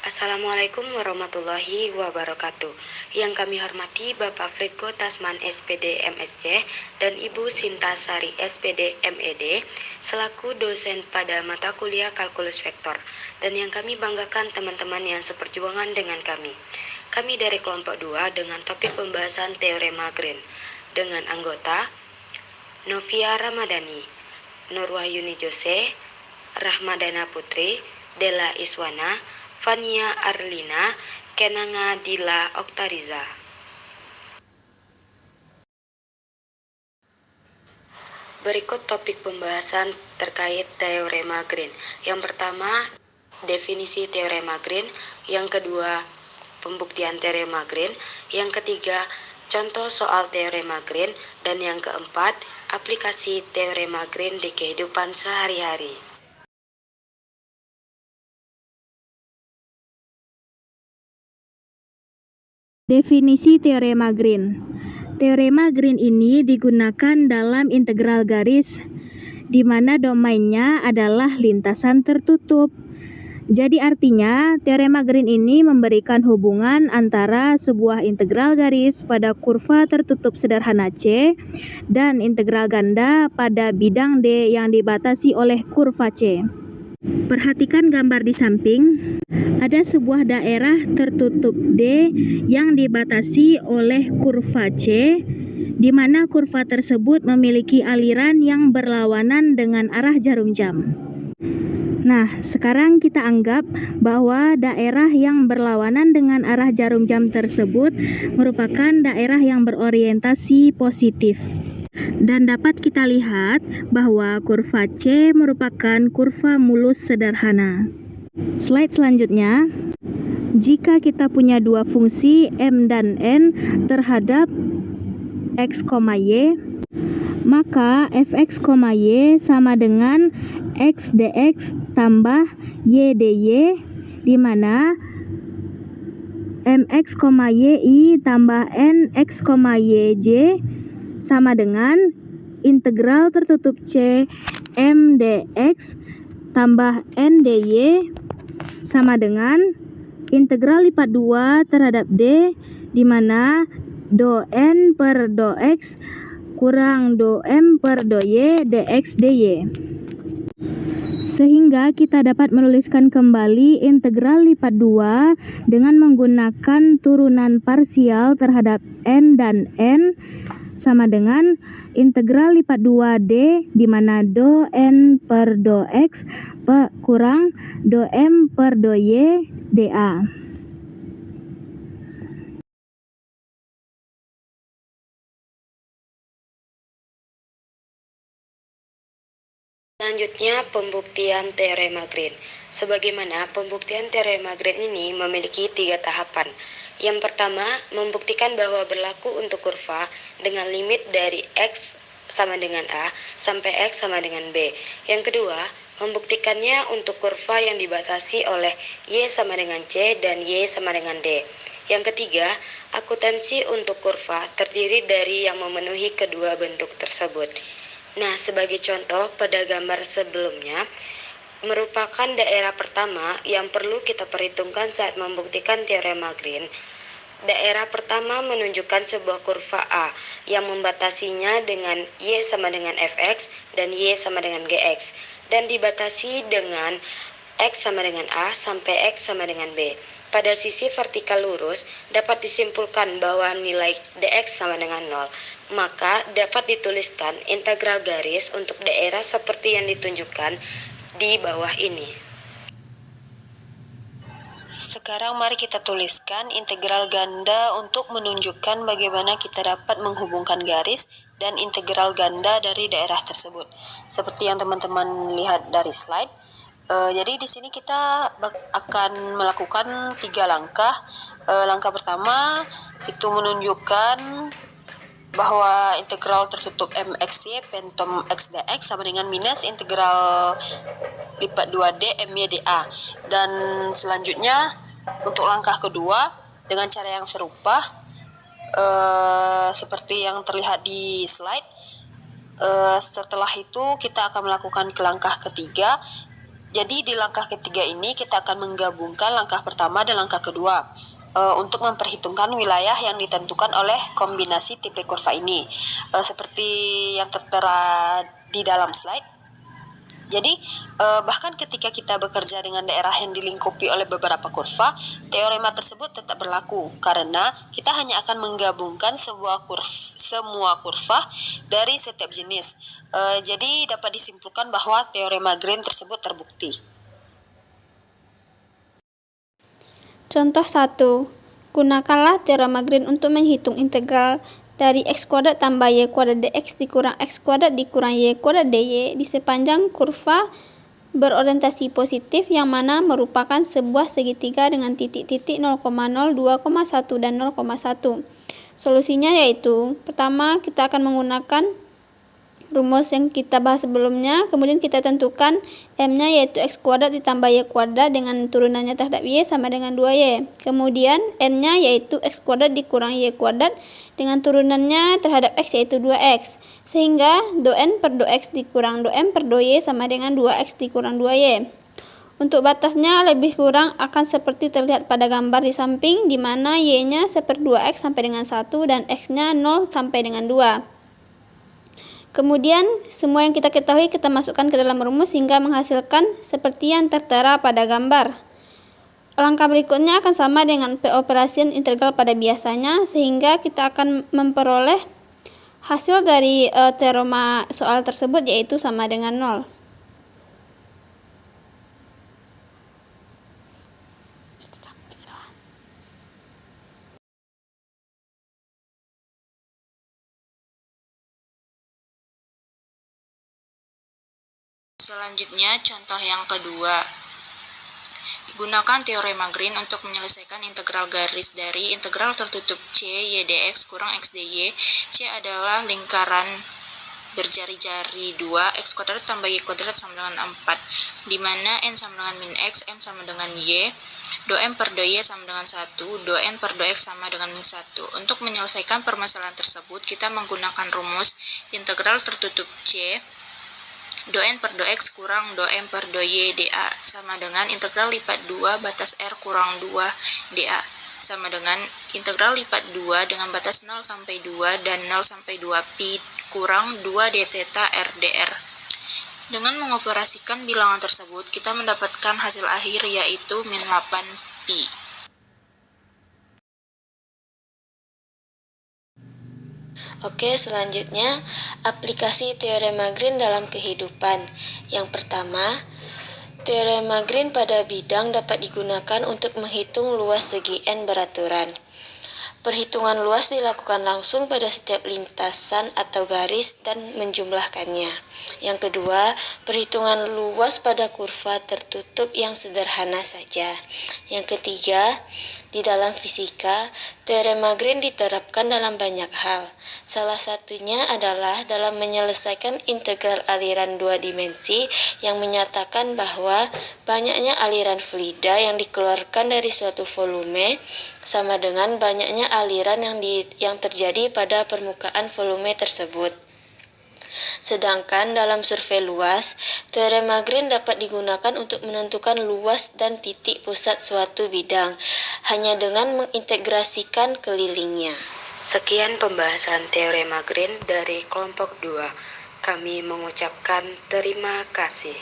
Assalamualaikum warahmatullahi wabarakatuh. Yang kami hormati Bapak Friko Tasman SPD MSc dan Ibu Sinta Sari SPD MED selaku dosen pada mata kuliah kalkulus vektor, dan yang kami banggakan teman-teman yang seperjuangan dengan kami. Kami dari kelompok 2 dengan topik pembahasan teorema Green dengan anggota Novia Ramadhani, Nurwahyuni Jose, Rahmadana Putri, Della Iswana, Fania Arlina, Kenanga Dila Oktariza. Berikut topik pembahasan terkait teorema Green. Yang pertama, definisi teorema Green. Yang kedua, pembuktian teorema Green. Yang ketiga, contoh soal teorema Green. Dan yang keempat, aplikasi teorema Green di kehidupan sehari-hari. Definisi teorema Green. Teorema Green ini digunakan dalam integral garis, di mana domainnya adalah lintasan tertutup. Jadi artinya, teorema Green ini memberikan hubungan antara sebuah integral garis pada kurva tertutup sederhana C dan integral ganda pada bidang D yang dibatasi oleh kurva C. Perhatikan gambar di samping. Ada sebuah daerah tertutup D yang dibatasi oleh kurva C, di mana kurva tersebut memiliki aliran yang berlawanan dengan arah jarum jam. Nah, sekarang kita anggap bahwa daerah yang berlawanan dengan arah jarum jam tersebut merupakan daerah yang berorientasi positif. Dan dapat kita lihat bahwa kurva C merupakan kurva mulus sederhana. Slide selanjutnya, jika kita punya dua fungsi M dan N terhadap X, Y, maka Fx, Y sama dengan X dx tambah Y dy, di mana Mx, Y tambah Nx, Yj sama dengan integral tertutup C M dx tambah N dy sama dengan integral lipat 2 terhadap D, di mana do N per do X kurang do M per do Y dx dy. Sehingga kita dapat menuliskan kembali integral lipat 2 dengan menggunakan turunan parsial terhadap N dan N sama dengan integral lipat 2D, di mana do N per do X kurang do M per do Y dA. Selanjutnya, pembuktian teorema Green. Sebagaimana pembuktian teorema Green ini memiliki 3 tahapan. Yang pertama, membuktikan bahwa berlaku untuk kurva dengan limit dari X sama dengan A sampai X sama dengan B. Yang kedua, membuktikannya untuk kurva yang dibatasi oleh Y sama dengan C dan Y sama dengan D. Yang ketiga, akutansi untuk kurva terdiri dari yang memenuhi kedua bentuk tersebut. Nah, sebagai contoh pada gambar sebelumnya, merupakan daerah pertama yang perlu kita perhitungkan saat membuktikan teorema Green. Daerah pertama menunjukkan sebuah kurva A yang membatasinya dengan Y sama dengan Fx dan Y sama dengan Gx, dan dibatasi dengan X sama dengan A sampai X sama dengan B. Pada sisi vertikal lurus dapat disimpulkan bahwa nilai dx sama dengan 0. Maka dapat dituliskan integral garis untuk daerah seperti yang ditunjukkan di bawah ini. Sekarang mari kita tuliskan integral ganda untuk menunjukkan bagaimana kita dapat menghubungkan garis dan integral ganda dari daerah tersebut. Seperti yang teman-teman lihat dari slide. Jadi di sini kita akan melakukan 3 langkah. Langkah pertama itu menunjukkan bahwa integral tertutup mxy pentom x dx sama dengan minus integral lipat 2d my dA. Dan selanjutnya untuk langkah kedua dengan cara yang serupa seperti yang terlihat di slide. Setelah itu kita akan melakukan ke langkah ketiga, Jadi di langkah ketiga ini kita akan menggabungkan langkah pertama dan langkah kedua untuk memperhitungkan wilayah yang ditentukan oleh kombinasi tipe kurva ini. Seperti yang tertera di dalam slide. Jadi bahkan ketika kita bekerja dengan daerah yang dilingkupi oleh beberapa kurva, teorema tersebut tetap berlaku karena kita hanya akan menggabungkan semua kurva dari setiap jenis. Jadi dapat disimpulkan bahwa teorema Green tersebut terbukti. Contoh 1. Gunakanlah teorema Green untuk menghitung integral dari x kuadrat tambah y kuadrat dx dikurang x kuadrat dikurang y kuadrat dy di sepanjang kurva berorientasi positif yang mana merupakan sebuah segitiga dengan titik-titik 0,0, 2,1, dan 0,1. Solusinya yaitu, pertama kita akan menggunakan rumus yang kita bahas sebelumnya, kemudian kita tentukan M-nya yaitu x kuadrat ditambah y kuadrat dengan turunannya terhadap y sama dengan 2y. Kemudian N-nya yaitu x kuadrat dikurang y kuadrat dengan turunannya terhadap x yaitu 2x. Sehingga do N per do x dikurang do M per do y sama dengan 2x dikurang 2y. Untuk batasnya lebih kurang akan seperti terlihat pada gambar di samping, di mana y-nya 1/2x sampai dengan 1 dan x-nya 0 sampai dengan 2. Kemudian, semua yang kita ketahui kita masukkan ke dalam rumus hingga menghasilkan seperti yang tertera pada gambar. Langkah berikutnya akan sama dengan pengoperasian integral pada biasanya, sehingga kita akan memperoleh hasil dari teorema soal tersebut yaitu sama dengan 0. Selanjutnya, contoh yang kedua. Gunakan teorema Green untuk menyelesaikan integral garis dari integral tertutup C y dx kurang x dy. C adalah lingkaran berjari-jari 2, x kuadrat tambah y kuadrat sama dengan 4, di mana n sama dengan min x, m sama dengan y, do m per do y sama dengan 1, do n per do x sama dengan min 1. Untuk menyelesaikan permasalahan tersebut, kita menggunakan rumus integral tertutup C do n per do x kurang do m per do y dA sama dengan integral lipat 2 batas r kurang 2 dA sama dengan integral lipat 2 dengan batas 0 sampai 2 dan 0 sampai 2 pi kurang 2 d theta r dr. Dengan mengoperasikan bilangan tersebut, kita mendapatkan hasil akhir yaitu min 8 pi. Oke, selanjutnya aplikasi teorema Green dalam kehidupan. Yang pertama, teorema Green pada bidang dapat digunakan untuk menghitung luas segi n beraturan. Perhitungan luas dilakukan langsung pada setiap lintasan atau garis dan menjumlahkannya. Yang kedua, perhitungan luas pada kurva tertutup yang sederhana saja. Yang ketiga, di dalam fisika, teorema Green diterapkan dalam banyak hal. Salah satunya adalah dalam menyelesaikan integral aliran 2 dimensi yang menyatakan bahwa banyaknya aliran fluida yang dikeluarkan dari suatu volume sama dengan banyaknya aliran yang terjadi pada permukaan volume tersebut. Sedangkan dalam survei luas, teorema Green dapat digunakan untuk menentukan luas dan titik pusat suatu bidang hanya dengan mengintegrasikan kelilingnya. Sekian pembahasan teorema Green dari kelompok 2. Kami mengucapkan terima kasih.